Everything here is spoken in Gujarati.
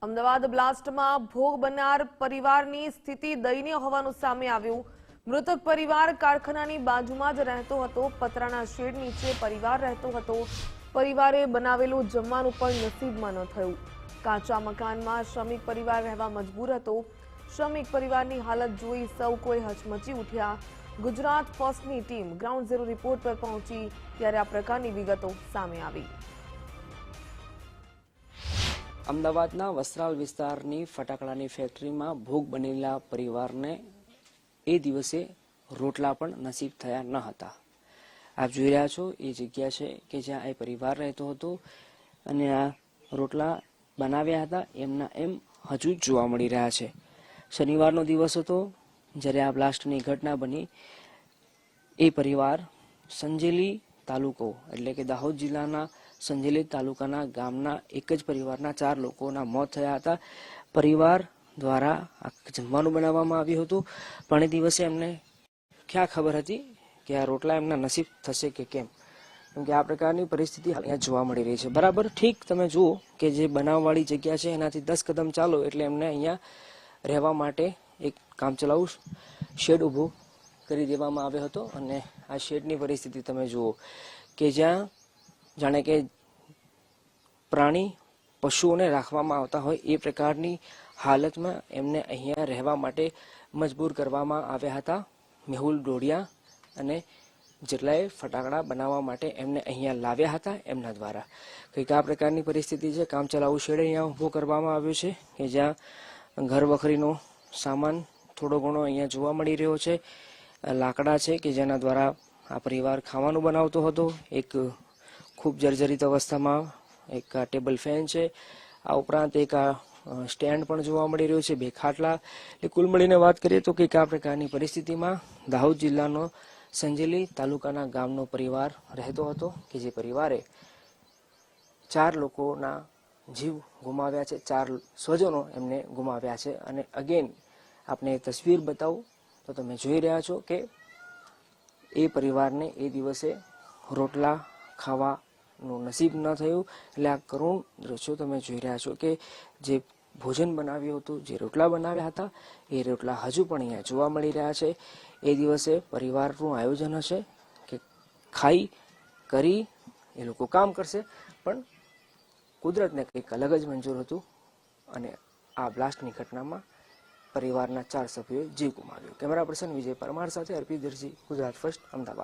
અમદાવાદ બ્લાસ્ટમાં ભોગ બનનાર પરિવારની સ્થિતિ દયનીય હોવાનું સામે આવ્યું। મૃતક પરિવાર કારખાનાની બાજુમાં જ રહેતો હતો। પતરાના શેડ નીચે પરિવાર રહેતો હતો। પરિવારે બનાવેલું જમવાનું પણ નસીબમાં ન થયું। કાચા મકાનમાં શ્રમિક પરિવાર રહેવા મજબૂર હતો। શ્રમિક પરિવારની હાલત જોઈ સૌ કોઈ હચમચી ઉઠ્યા। ગુજરાત ફર્સ્ટની ટીમ ગ્રાઉન્ડ ઝીરો રિપોર્ટ પર પહોંચી ત્યારે આ પ્રકારની વિગતો સામે આવી। અમદાવાદના વસ્ત્રાલ વિસ્તારની ફટાકડાની ફેક્ટરીમાં ભોગ બનેલા પરિવારને એ દિવસે રોટલા પણ નસીબ થયા ન હતા। આપ જોઈ રહ્યા છો એ જગ્યા છે કે જ્યાં એ પરિવાર રહેતો હતો અને આ રોટલા બનાવ્યા હતા એમના એમ હજુ જ જોવા મળી રહ્યા છે। શનિવારનો દિવસ હતો જ્યારે આ બ્લાસ્ટની ઘટના બની। એ પરિવાર સંજેલી તાલુકો એટલે કે દાહોદ જિલ્લાના સંજેલી તાલુકાના ગામના એક જ પરિવારના 4 લોકોના મોત થયા હતા। પરિવાર દ્વારા જમવાનું બનાવવામાં આવ્યું હતું પણ એ દિવસે એમને ક્યાં ખબર હતી કે આ રોટલા એમના નસીબ થશે કે કેમ, કેમ કે આ પ્રકારની પરિસ્થિતિ અહીંયા જોવા મળી રહી છે। બરાબર ઠીક તમે જુઓ કે જે બનાવવાળી જગ્યા છે એનાથી 10 કદમ ચાલો એટલે એમને અહીંયા રહેવા માટે એક કામચલાઉ શેડ ઊભો કરી દેવામાં આવ્યો હતો અને આ શેડની પરિસ્થિતિ તમે જુઓ કે જ્યાં જાણે કે પ્રાણી પશુઓને રાખવામાં આવતા હોય એ પ્રકારની હાલતમાં એમને અહીંયા રહેવા માટે મજબૂર કરવામાં આવ્યા હતા। મેહુલ ડોડિયા અને જેટલાએ ફટાકડા બનાવવા માટે એમને અહીંયા લાવ્યા હતા એમના દ્વારા કંઈક આ પ્રકારની પરિસ્થિતિ છે। કામચલાઉ શેડ અહીંયા ઊભો કરવામાં આવ્યો છે કે જ્યાં ઘર વખરીનો સામાન થોડો ઘણો અહીંયા જોવા મળી રહ્યો છે। લાકડા છે કે જેના દ્વારા આ પરિવાર ખાવાનું બનાવતો હતો। એક ખૂબ જર્જરિત અવસ્થામાં એક ટેબલ ફેન છે। આ ઉપરાંત એક સ્ટેન્ડ પણ જોવા મળી રહ્યું છે, 2 ખાટલા। એટલે કુલ મળીને વાત કરીએ તો કંઈક આ પ્રકારની પરિસ્થિતિમાં દાહોદ જિલ્લાનો સંજેલી તાલુકાના ગામનો પરિવાર રહેતો હતો કે જે પરિવારે 4 લોકોના જીવ ગુમાવ્યા છે, 4 સ્વજનો એમને ગુમાવ્યા છે। અને અગેન આપને તસવીર બતાવું તો તમે જોઈ રહ્યા છો કે એ પરિવારને એ દિવસે રોટલા ખાવાનું નસીબ ન થયું। એટલે આ કરુણ દ્રશ્યો તમે જોઈ રહ્યા છો કે જે ભોજન બનાવ્યું હતું, જે રોટલા બનાવ્યા હતા એ રોટલા હજુ પણ અહીંયા જોવા મળી રહ્યા છે। એ દિવસે પરિવારનું આયોજન હશે કે ખાઈ કરી એ લોકો કામ કરશે પણ કુદરતને કંઈક અલગ જ મંજૂર હતું અને આ બ્લાસ્ટની ઘટનામાં પરિવારના 4 સભ્યોએ જીવ ગુમાવ્યો। કેમેરા પર્સન વિજય પરમાર સાથે અર્પિત દરજી, ગુજરાત ફર્સ્ટ, અમદાવાદ।